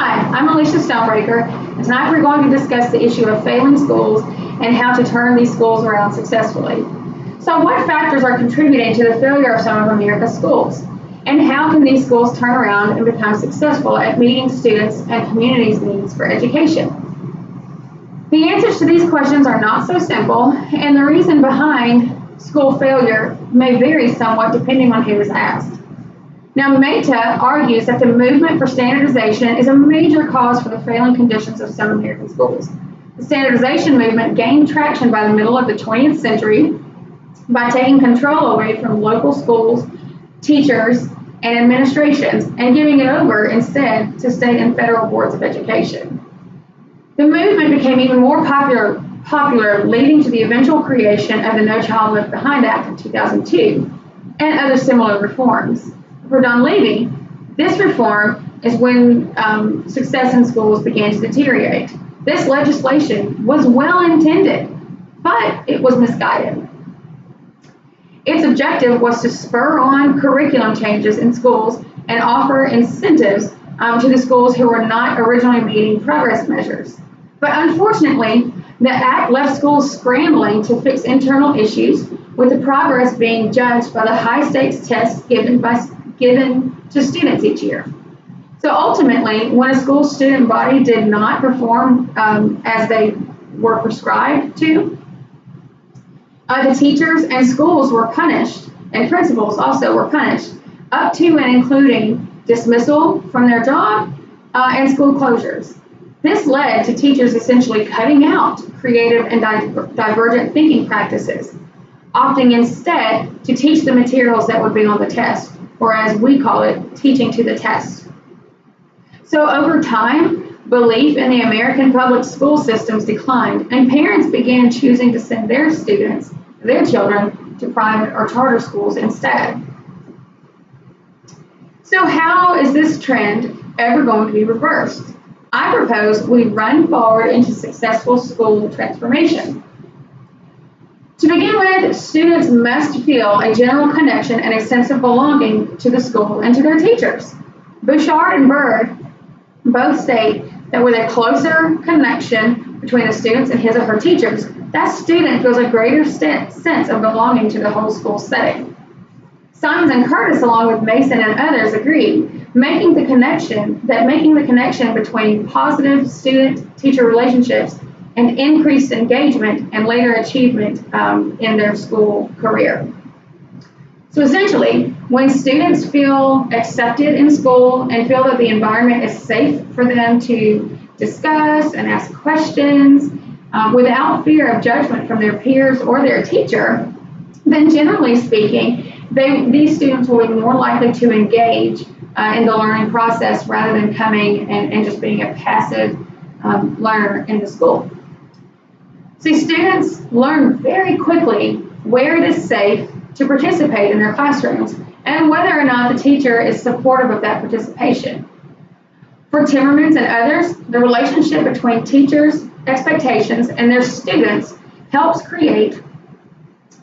Hi, I'm Alicia Stonebreaker, and tonight we're going to discuss the issue of failing schools and how to turn these schools around successfully. So what factors are contributing to the failure of some of America's schools? And how can these schools turn around and become successful at meeting students and communities' needs for education? The answers to these questions are not so simple, and the reason behind school failure may vary somewhat depending on who is asked. Now, Mehta argues that the movement for standardization is a major cause for the failing conditions of some American schools. The standardization movement gained traction by the middle of the 20th century by taking control away from local schools, teachers, and administrations, and giving it over instead to state and federal boards of education. The movement became even more popular, leading to the eventual creation of the No Child Left Behind Act of 2002 and other similar reforms. For Donlevy, this reform is when success in schools began to deteriorate. This legislation was well intended, but it was misguided. Its objective was to spur on curriculum changes in schools and offer incentives to the schools who were not originally meeting progress measures. But unfortunately, the act left schools scrambling to fix internal issues, with the progress being judged by the high-stakes tests given to students each year. So ultimately, when a school student body did not perform as they were prescribed to, the teachers and schools were punished, and principals also were punished, up to and including dismissal from their job and school closures. This led to teachers essentially cutting out creative and divergent thinking practices, opting instead to teach the materials that would be on the test, or as we call it, teaching to the test. So over time, belief in the American public school systems declined, and parents began choosing to send their children to private or charter schools instead. So how is this trend ever going to be reversed? I propose we run forward into successful school transformation. To begin with, students must feel a general connection and a sense of belonging to the school and to their teachers. Bouchard and Bird both state that with a closer connection between the students and his or her teachers, that student feels a greater sense of belonging to the whole school setting. Simons and Curtis, along with Mason and others, agree making the connection between positive student-teacher relationships and increased engagement and later achievement in their school career. So essentially, when students feel accepted in school and feel that the environment is safe for them to discuss and ask questions without fear of judgment from their peers or their teacher, then generally speaking, these students will be more likely to engage in the learning process rather than coming and just being a passive learner in the school. See, students learn very quickly where it is safe to participate in their classrooms and whether or not the teacher is supportive of that participation. For Timmermans and others, the relationship between teachers' expectations and their students helps create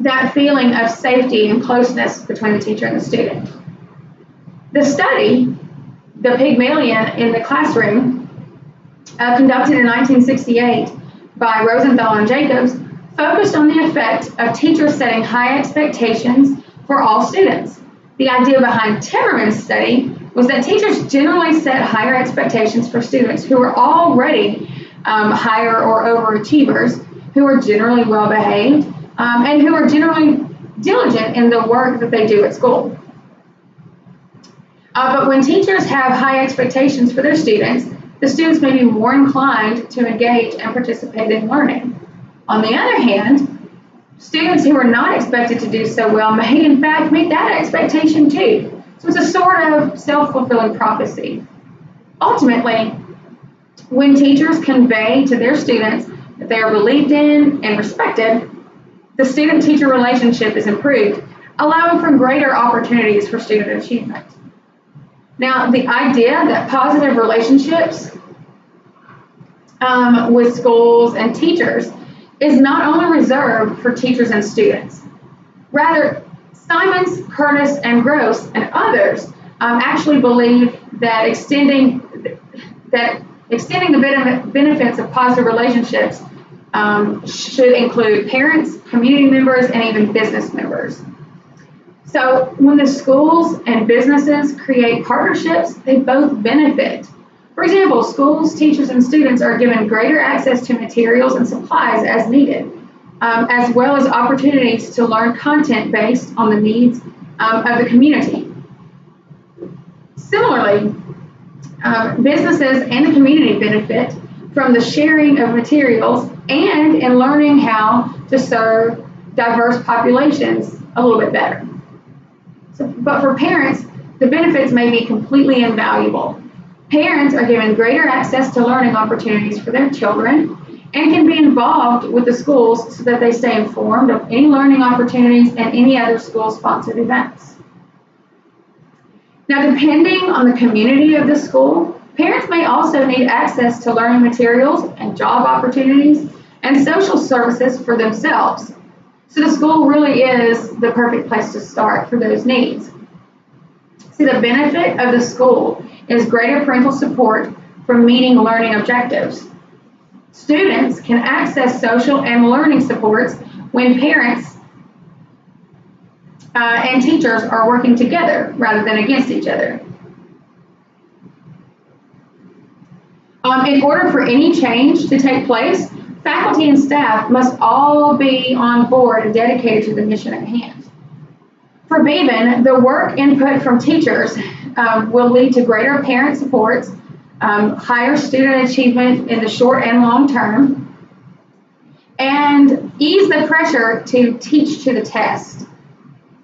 that feeling of safety and closeness between the teacher and the student. The study, The Pygmalion in the Classroom, conducted in 1968 by Rosenthal and Jacobs, focused on the effect of teachers setting high expectations for all students. The idea behind Timmerman's study was that teachers generally set higher expectations for students who were already higher or overachievers, who are generally well behaved, and who are generally diligent in the work that they do at school. But when teachers have high expectations for their students, the students may be more inclined to engage and participate in learning. On the other hand, students who are not expected to do so well may in fact meet that expectation too. So it's a sort of self-fulfilling prophecy. Ultimately, when teachers convey to their students that they are believed in and respected, the student-teacher relationship is improved, allowing for greater opportunities for student achievement. Now, the idea that positive relationships with schools and teachers is not only reserved for teachers and students. Rather, Simons, Curtis, and Gross, and others actually believe that extending that extending the benefits of positive relationships should include parents, community members, and even business members. So when the schools and businesses create partnerships, they both benefit. For example, schools, teachers, and students are given greater access to materials and supplies as needed, as well as opportunities to learn content based on the needs of the community. Similarly, businesses and the community benefit from the sharing of materials and in learning how to serve diverse populations a little bit better. But for parents, the benefits may be completely invaluable. Parents are given greater access to learning opportunities for their children and can be involved with the schools so that they stay informed of any learning opportunities and any other school-sponsored events. Now, depending on the community of the school, parents may also need access to learning materials and job opportunities and social services for themselves. So the school really is the perfect place to start for those needs. See, the benefit of the school is greater parental support for meeting learning objectives. Students can access social and learning supports when parents and teachers are working together rather than against each other. In order for any change to take place, faculty and staff must all be on board and dedicated to the mission at hand. For Bevan, the work input from teachers will lead to greater parent supports, higher student achievement in the short and long term, and ease the pressure to teach to the test.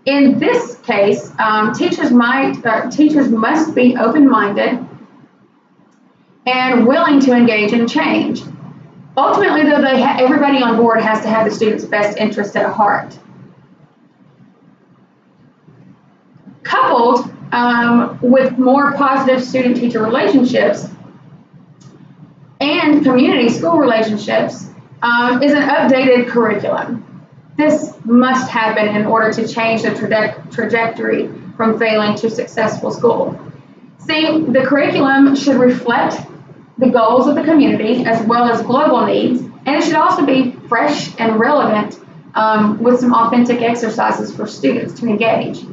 In this case, teachers must be open-minded and willing to engage in change. Ultimately, though, everybody on board has to have the student's best interest at heart. Coupled with more positive student-teacher relationships and community school relationships is an updated curriculum. This must happen in order to change the trajectory from failing to successful school. See, the curriculum should reflect the goals of the community as well as global needs, and it should also be fresh and relevant with some authentic exercises for students to engage.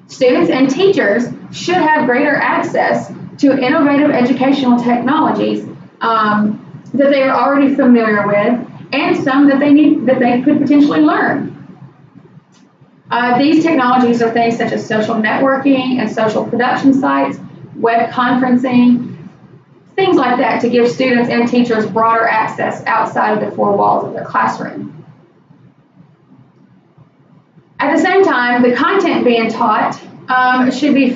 Students and teachers should have greater access to innovative educational technologies that they are already familiar with, and some that they could potentially learn. These technologies are things such as social networking and social production sites, web conferencing, things like that to give students and teachers broader access outside of the four walls of their classroom. At the same time, the content being taught should be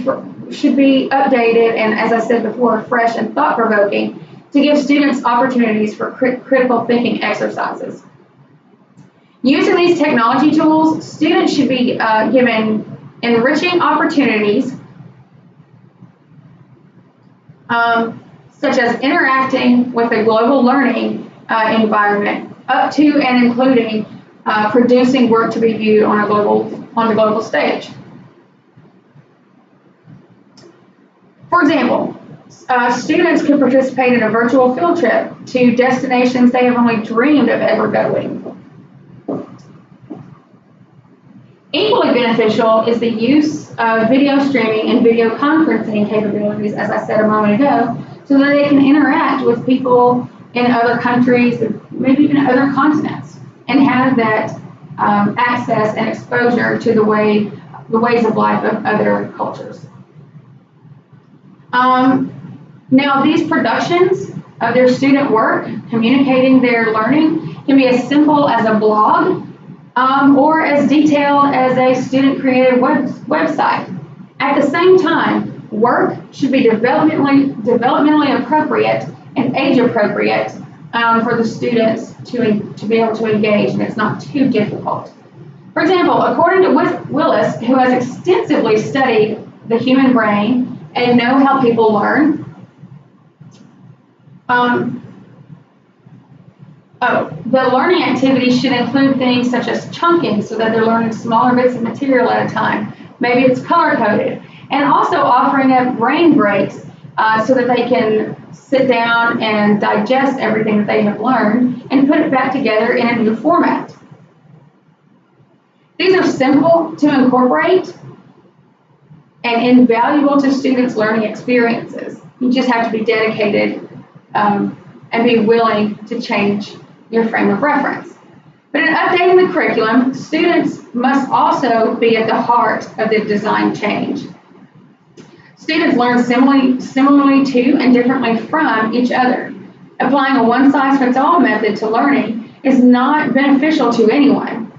updated and, as I said before, fresh and thought-provoking to give students opportunities for critical thinking exercises. Using these technology tools, students should be given enriching opportunities such as interacting with a global learning environment, up to and including producing work to be viewed on the global stage. For example, students could participate in a virtual field trip to destinations they have only dreamed of ever going. Equally beneficial is the use of video streaming and video conferencing capabilities, as I said a moment ago, so that they can interact with people in other countries, maybe even other continents, and have that access and exposure to the ways of life of other cultures. Now, these productions of their student work, communicating their learning, can be as simple as a blog or as detailed as a student-created website. At the same time, work should be developmentally appropriate and age-appropriate for the students to be able to engage, and it's not too difficult. For example, according to Willis, who has extensively studied the human brain and know how people learn, the learning activities should include things such as chunking so that they're learning smaller bits of material at a time. Maybe it's color-coded. And also offering up brain breaks so that they can sit down and digest everything that they have learned and put it back together in a new format. These are simple to incorporate and invaluable to students' learning experiences. You just have to be dedicated and be willing to change your frame of reference. But in updating the curriculum, students must also be at the heart of the design change. Students learn similarly to and differently from each other. Applying a one-size-fits-all method to learning is not beneficial to anyone.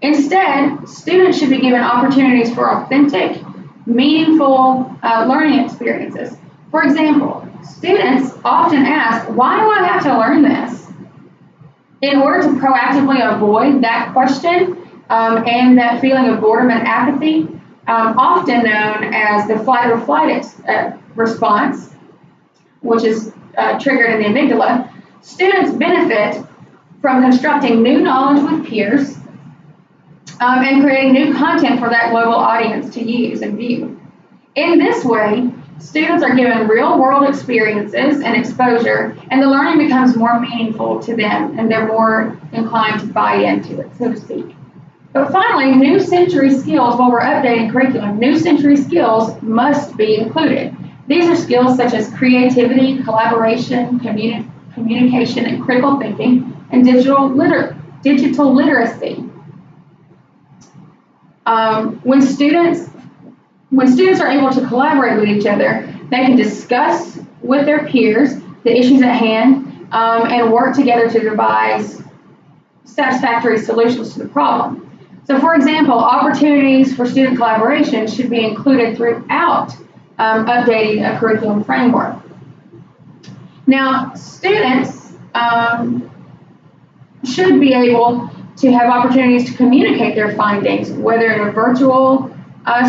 Instead, students should be given opportunities for authentic, meaningful learning experiences. For example, students often ask, why do I have to learn this? In order to proactively avoid that question and that feeling of boredom and apathy, often known as the fight or flight response, which is triggered in the amygdala, students benefit from constructing new knowledge with peers and creating new content for that global audience to use and view. In this way, students are given real-world experiences and exposure, and the learning becomes more meaningful to them, and they're more inclined to buy into it, so to speak. But finally, new century skills, while we're updating curriculum, new century skills must be included. These are skills such as creativity, collaboration, communication, and critical thinking, and digital literacy. When students are able to collaborate with each other, they can discuss with their peers the issues at hand and work together to devise satisfactory solutions to the problem. So, for example, opportunities for student collaboration should be included throughout updating a curriculum framework. Now, students should be able to have opportunities to communicate their findings, whether in a virtual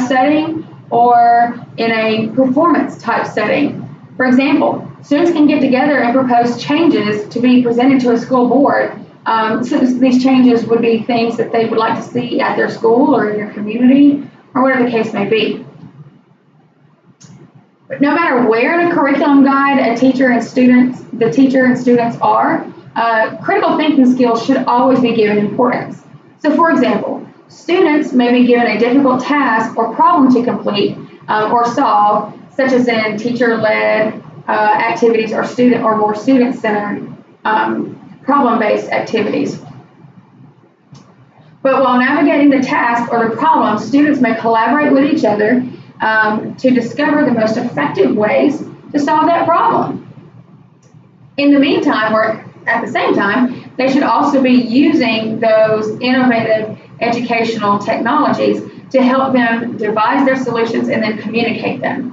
setting or in a performance type setting. For example, students can get together and propose changes to be presented to a school board. So these changes would be things that they would like to see at their school or in their community, or whatever the case may be. But no matter where in a curriculum guide the teacher and students are, critical thinking skills should always be given importance. So, for example, students may be given a difficult task or problem to complete or solve, such as in teacher-led activities or more student-centered problem-based activities. But while navigating the task or the problem, students may collaborate with each other to discover the most effective ways to solve that problem. In the meantime, or at the same time, they should also be using those innovative educational technologies to help them devise their solutions and then communicate them.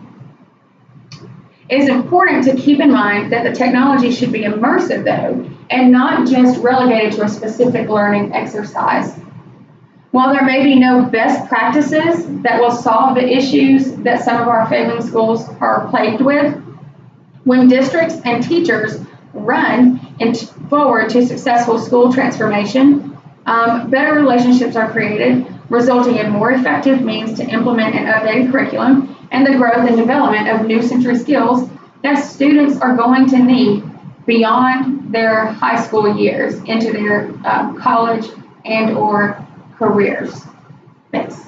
It is important to keep in mind that the technology should be immersive, though, and not just relegated to a specific learning exercise. While there may be no best practices that will solve the issues that some of our failing schools are plagued with, when districts and teachers run forward to successful school transformation, better relationships are created, resulting in more effective means to implement an updated curriculum and the growth and development of new century skills that students are going to need beyond their high school years into their college and or careers. Thanks.